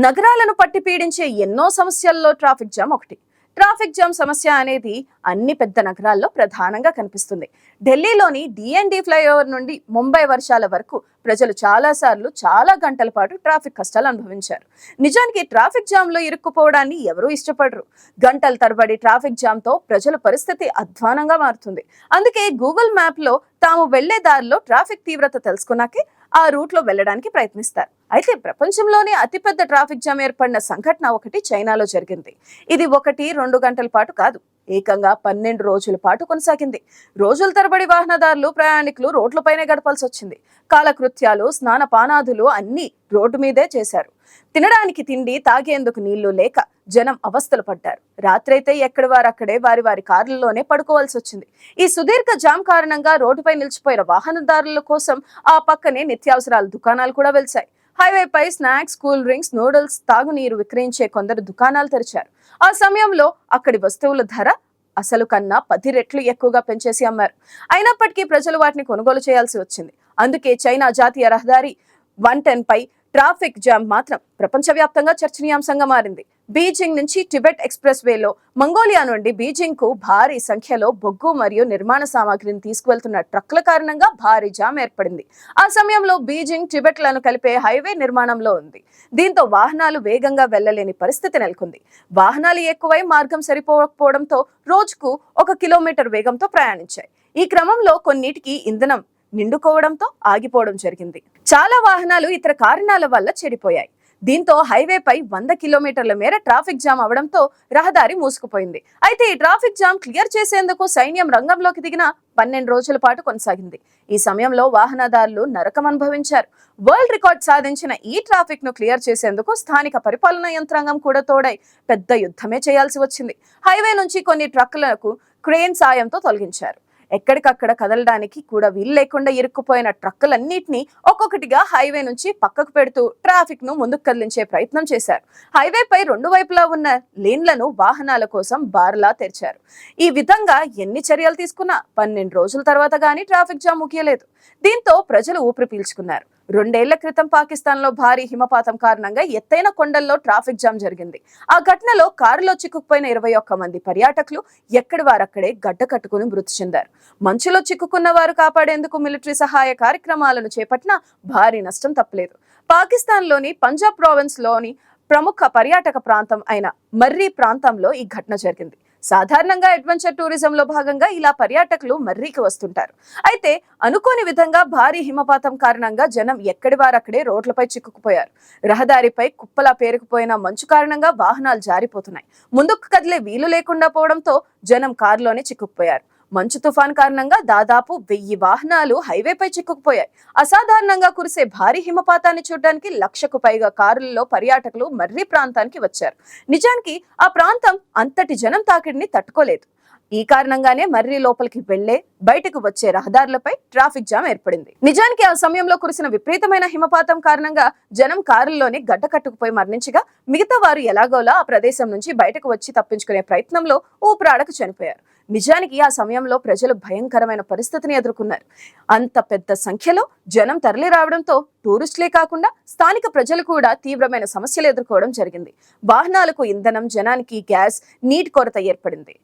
నగరాలను పట్టి పీడించే ఎన్నో సమస్యల్లో ట్రాఫిక్ జామ్ ఒకటి. ట్రాఫిక్ జామ్ సమస్య అనేది అన్ని పెద్ద నగరాల్లో ప్రధానంగా కనిపిస్తుంది. ఢిల్లీలోని డిఎన్డి ఫ్లైఓవర్ నుండి ముంబై వర్షాల వరకు ప్రజలు చాలా గంటల పాటు ట్రాఫిక్ కష్టాలు అనుభవించారు. నిజానికి ట్రాఫిక్ జామ్ లో ఇరుక్కుపోవడాన్ని ఎవరూ ఇష్టపడరు. గంటల తరబడి ట్రాఫిక్ జామ్ తో ప్రజల పరిస్థితి అధ్వానంగా మారుతుంది. అందుకే గూగుల్ మ్యాప్ లో తాము వెళ్లే దారిలో ట్రాఫిక్ తీవ్రత తెలుసుకున్నాకే ఆ రూట్ లో వెళ్ళడానికి ప్రయత్నిస్తారు. అయితే ప్రపంచంలోనే అతిపెద్ద ట్రాఫిక్ జామ్ ఏర్పడిన సంఘటన ఒకటి చైనాలో జరిగింది. ఇది 1-2 గంటల పాటు కాదు, ఏకంగా 12 రోజుల పాటు కొనసాగింది. రోజుల తరబడి వాహనదారులు, ప్రయాణికులు రోడ్లపైనే గడపాల్సి వచ్చింది. కాలకృత్యాలు, స్నాన పానాదులు అన్ని రోడ్డు మీదే చేశారు. తినడానికి తిండి, తాగేందుకు నీళ్లు లేక జనం అవస్థలు పడ్డారు. రాత్రైతే ఎక్కడి వారక్కడే వారి కార్లలోనే పడుకోవాల్సి వచ్చింది. ఈ సుదీర్ఘ జామ్ కారణంగా రోడ్డుపై నిలిచిపోయిన వాహనదారుల కోసం ఆ పక్కనే నిత్యావసరాల దుకాణాలు కూడా వెలిశాయి. హైవేపై స్నాక్స్, కూల్ డ్రింక్స్, నూడిల్స్, తాగునీరు విక్రయించే కొందరు దుకాణాలు తెరిచారు. ఆ సమయంలో అక్కడి వస్తువుల ధర అసలు కన్నా 10 రెట్లు ఎక్కువగా పెంచేసి అమ్మారు. అయినప్పటికీ ప్రజలు వాటిని కొనుగోలు చేయాల్సి వచ్చింది. అందుకే చైనా జాతీయ రహదారి 110 పై ట్రాఫిక్ జామ్ మాత్రం ప్రపంచవ్యాప్తంగా చర్చనీయాంశంగా మారింది. బీజింగ్ నుంచి టిబెట్ ఎక్స్ప్రెస్ వేలో మంగోలియా నుండి బీజింగ్ కు భారీ సంఖ్యలో బొగ్గు మరియు నిర్మాణ సామాగ్రిని తీసుకువెళ్తున్న ట్రక్కుల కారణంగా భారీ జామ్ ఏర్పడింది. ఆ సమయంలో బీజింగ్ టిబెట్ లను కలిపే హైవే నిర్మాణంలో ఉంది. దీంతో వాహనాలు వేగంగా వెళ్లలేని పరిస్థితి నెలకొంది. వాహనాలు ఎక్కువై మార్గం సరిపోకపోవడంతో రోజుకు 1 కిలోమీటర్ వేగంతో ప్రయాణించాయి. ఈ క్రమంలో కొన్నిటికి ఇంధనం నిండుకోవడంతో ఆగిపోవడం జరిగింది. చాలా వాహనాలు ఇతర కారణాల వల్ల చెడిపోయాయి. దీంతో హైవేపై 100 కిలోమీటర్ల మేర ట్రాఫిక్ జామ్ అవడంతో రహదారి మూసుకుపోయింది. అయితే ఈ ట్రాఫిక్ జామ్ క్లియర్ చేసేందుకు సైన్యం రంగంలోకి దిగిన 12 రోజుల పాటు కొనసాగింది. ఈ సమయంలో వాహనదారులు నరకం అనుభవించారు. వరల్డ్ రికార్డ్ సాధించిన ఈ ట్రాఫిక్ ను క్లియర్ చేసేందుకు స్థానిక పరిపాలనా యంత్రాంగం కూడా తోడై పెద్ద యుద్ధమే చేయాల్సి వచ్చింది. హైవే నుంచి కొన్ని ట్రక్కులకు క్రేన్ సాయంతో తొలగించారు. ఎక్కడికక్కడ కదలడానికి కూడా వీలు లేకుండా ఇరుక్కుపోయిన ట్రక్కులన్నింటినీ ఒక్కొక్కటిగా హైవే నుంచి పక్కకు పెడుతూ ట్రాఫిక్ ను ముందుకు కదిలించే ప్రయత్నం చేశారు. హైవేపై 2 వైపులా ఉన్న లేన్లను వాహనాల కోసం బార్లా తెరిచారు. ఈ విధంగా ఎన్ని చర్యలు తీసుకున్నా 12 రోజుల తర్వాత గానీ ట్రాఫిక్ జామ్ ముగియలేదు. దీంతో ప్రజలు ఊపిరి పీల్చుకున్నారు. 2 ఏళ్ల క్రితం పాకిస్తాన్ లో భారీ హిమపాతం కారణంగా ఎత్తైన కొండల్లో ట్రాఫిక్ జామ్ జరిగింది. ఆ ఘటనలో కారులో చిక్కుకుపోయిన 21 మంది పర్యాటకులు ఎక్కడి వారక్కడే గడ్డ కట్టుకుని మృతి చెందారు. మంచులో చిక్కుకున్న వారు కాపాడేందుకు మిలిటరీ సహాయ కార్యక్రమాలను చేపట్టినా భారీ నష్టం తప్పలేదు. పాకిస్తాన్ లోని పంజాబ్ ప్రావిన్స్ లోని ప్రముఖ పర్యాటక ప్రాంతం అయిన మర్రి ప్రాంతంలో ఈ ఘటన జరిగింది. సాధారణంగా అడ్వెంచర్ టూరిజం లో భాగంగా ఇలా పర్యాటకులు మర్రికి వస్తుంటారు. అయితే అనుకోని విధంగా భారీ హిమపాతం కారణంగా జనం ఎక్కడి వారక్కడే రోడ్లపై చిక్కుకుపోయారు. రహదారిపై కుప్పలా పేరుకుపోయిన మంచు కారణంగా వాహనాలు జారిపోతున్నాయి. ముందుకు కదిలే వీలు లేకుండా పోవడంతో జనం కారులోనే చిక్కుకుపోయారు. మంచు తుఫాన్ కారణంగా దాదాపు 1000 వాహనాలు హైవేపై చిక్కుకుపోయాయి. అసాధారణంగా కురిసే భారీ హిమపాతాన్ని చూడడానికి 1,00,000కు పైగా కారులలో పర్యాటకులు మర్రి ప్రాంతానికి వచ్చారు. నిజానికి ఆ ప్రాంతం అంతటి జనం తాకిడిని తట్టుకోలేదు. ఈ కారణంగానే మర్రి లోపలికి వెళ్లే, బయటకు వచ్చే రహదారులపై ట్రాఫిక్ జామ్ ఏర్పడింది. నిజానికి ఆ సమయంలో కురిసిన విపరీతమైన హిమపాతం కారణంగా జనం కారుల్లోనే గడ్డ కట్టుకుపోయి మరణించగా, మిగతా వారు ఎలాగోలా ఆ ప్రదేశం నుంచి బయటకు వచ్చి తప్పించుకునే ప్రయత్నంలో ఊపిరాడక చనిపోయారు. నిజానికి ఆ సమయంలో ప్రజలు భయంకరమైన పరిస్థితిని ఎదుర్కొన్నారు. అంత పెద్ద సంఖ్యలో జనం తరలి రావడంతో టూరిస్టులే కాకుండా స్థానిక ప్రజలు కూడా తీవ్రమైన సమస్యలు ఎదుర్కోవడం జరిగింది. వాహనాలకు ఇంధనం, జనానికి గ్యాస్, నీటి కొరత ఏర్పడింది.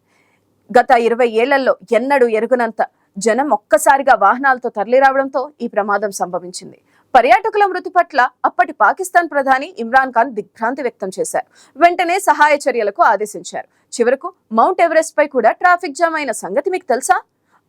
గత 20 ఏళ్లలో ఎన్నడూ ఎరుగనంత జనం ఒక్కసారిగా వాహనాలతో తరలి రావడంతో ఈ ప్రమాదం సంభవించింది. పర్యాటకుల మృతి పట్ల అప్పటి పాకిస్తాన్ ప్రధాని ఇమ్రాన్ ఖాన్ దిగ్భ్రాంతి వ్యక్తం చేశారు. వెంటనే సహాయ చర్యలకు ఆదేశించారు. చివరకు మౌంట్ ఎవరెస్ట్ పై కూడా ట్రాఫిక్ జామ్ అయిన సంగతి మీకు తెలుసా?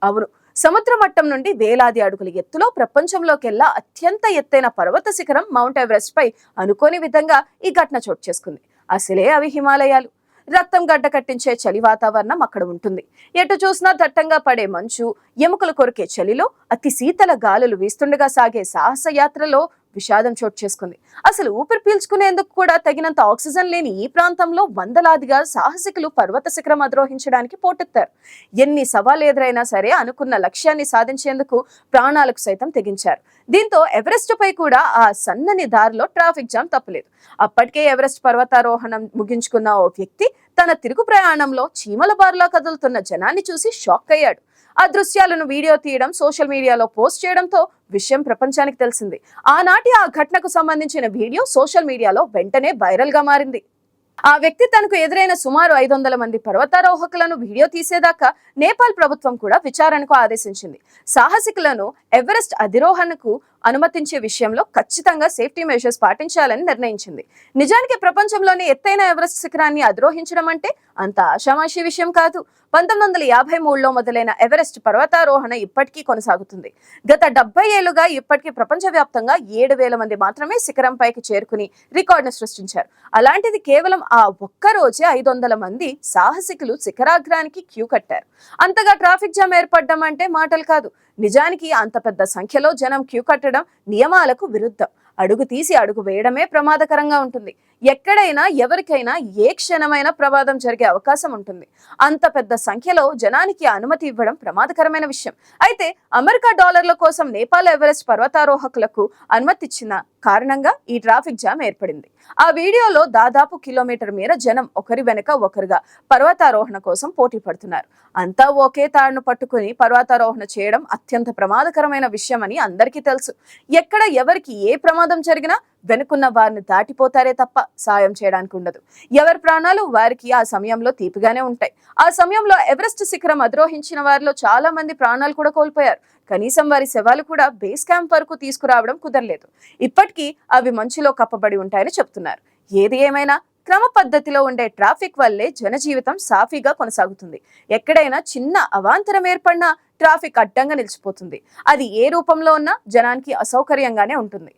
అవును, సముద్ర మట్టం నుండి వేలాది అడుగుల ఎత్తులో ప్రపంచంలోకెల్లా అత్యంత ఎత్తైన పర్వత శిఖరం మౌంట్ ఎవరెస్ట్ పై అనుకోని విధంగా ఈ ఘటన చోటు చేసుకుంది. అసలే అవి హిమాలయాలు. రక్తం గడ్డ కట్టించే చలి వాతావరణం అక్కడ ఉంటుంది. ఎటు చూసినా దట్టంగా పడే మంచు, ఎముకలు కొరికే చలిలో అతి శీతల గాలులు వీస్తుండగా సాగే సాహస యాత్రలో విషాదం చోటు చేసుకుంది. అసలు ఊపిరి పీల్చుకునేందుకు కూడా తగినంత ఆక్సిజన్ లేని ఈ ప్రాంతంలో వందలాదిగా సాహసికులు పర్వత శిఖరం అధిరోహించడానికి పోటెత్తారు. ఎన్ని సవాలు ఎదురైనా సరే అనుకున్న లక్ష్యాన్ని సాధించేందుకు ప్రాణాలకు సైతం తెగించారు. దీంతో ఎవరెస్ట్ పై కూడా ఆ సన్నని దారిలో ట్రాఫిక్ జామ్ తప్పలేదు. అప్పటికే ఎవరెస్ట్ పర్వతారోహణం ముగించుకున్న ఓ వ్యక్తి తన తిరుగు ప్రయాణంలో చీమల బారులా కదులుతున్న జనాన్ని చూసి షాక్ అయ్యాడు. ఆ దృశ్యాలను వీడియో తీయడం, సోషల్ మీడియాలో పోస్ట్ చేయడంతో విషయం ప్రపంచానికి తెలిసింది. ఆనాటి ఆ ఘటనకు సంబంధించిన వీడియో సోషల్ మీడియాలో వెంటనే వైరల్ గా మారింది. ఆ వ్యక్తి తనకు ఎదురైన సుమారు 500 మంది పర్వతారోహకులను వీడియో తీసేదాకా నేపాల్ ప్రభుత్వం కూడా విచారణకు ఆదేశించింది. సాహసికులను ఎవరెస్ట్ అధిరోహణకు అనుమతించే విషయంలో ఖచ్చితంగా సేఫ్టీ మెజర్స్ పాటించాలని నిర్ణయించింది. నిజానికి ప్రపంచంలోని ఎత్తైన ఎవరెస్ట్ శిఖరాన్ని అధిరోహించడం అంటే అంత ఆషామాషీ విషయం కాదు. 1953లో మొదలైన ఎవరెస్ట్ పర్వతారోహణ ఇప్పటికీ కొనసాగుతుంది. గత 70 ఏళ్లుగా ఇప్పటికీ ప్రపంచవ్యాప్తంగా 7,000 మంది మాత్రమే శిఖరంపైకి చేరుకుని రికార్డును సృష్టించారు. అలాంటిది కేవలం ఆ ఒక్క రోజే 500 మంది సాహసికులు శిఖరాగ్రానికి క్యూ కట్టారు. అంతగా ట్రాఫిక్ జామ్ ఏర్పడడం అంటే మాటలు కాదు. నిజానికి అంత పెద్ద సంఖ్యలో జనం క్యూ కట్టడం నియమాలకు విరుద్ధం. అడుగు తీసి అడుగు వేయడమే ప్రమాదకరంగా ఉంటుంది. ఎక్కడైనా ఎవరికైనా ఏ క్షణమైనా ప్రమాదం జరిగే అవకాశం ఉంటుంది. అంత పెద్ద సంఖ్యలో జనానికి అనుమతి ఇవ్వడం ప్రమాదకరమైన విషయం. అయితే అమెరికా డాలర్ల కోసం నేపాల్ ఎవరెస్ట్ పర్వతారోహకులకు అనుమతి ఇచ్చిన కారణంగా ఈ ట్రాఫిక్ జామ్ ఏర్పడింది. ఆ వీడియోలో దాదాపు కిలోమీటర్ మేర జనం ఒకరి వెనుక ఒకరుగా పర్వతారోహణ కోసం పోటీ పడుతున్నారు. అంతా ఒకే తాడును పట్టుకుని పర్వతారోహణ చేయడం అత్యంత ప్రమాదకరమైన విషయం అని అందరికీ తెలుసు. ఎక్కడ ఎవరికి ఏ ప్రమాదం జరిగినా వెనుకున్న వారిని దాటిపోతారే తప్ప సాయం చేయడానికి ఉండదు. ఎవరి ప్రాణాలు వారికి ఆ సమయంలో తీపిగానే ఉంటాయి. ఆ సమయంలో ఎవరెస్ట్ శిఖరం అధిరోహించిన వారిలో చాలా మంది ప్రాణాలు కూడా కోల్పోయారు. కనీసం వారి శవాలు కూడా బేస్ క్యాంప్ వరకు తీసుకురావడం కుదరలేదు. ఇప్పటికీ అవి మంచులో కప్పబడి ఉంటాయని చెప్తున్నారు. ఏది ఏమైనా క్రమ పద్ధతిలో ఉండే ట్రాఫిక్ వల్లే జనజీవితం సాఫీగా కొనసాగుతుంది. ఎక్కడైనా చిన్న అవాంతరం ఏర్పడినా ట్రాఫిక్ అడ్డంగా నిలిచిపోతుంది. అది ఏ రూపంలో ఉన్నా జనానికి అసౌకర్యంగానే ఉంటుంది.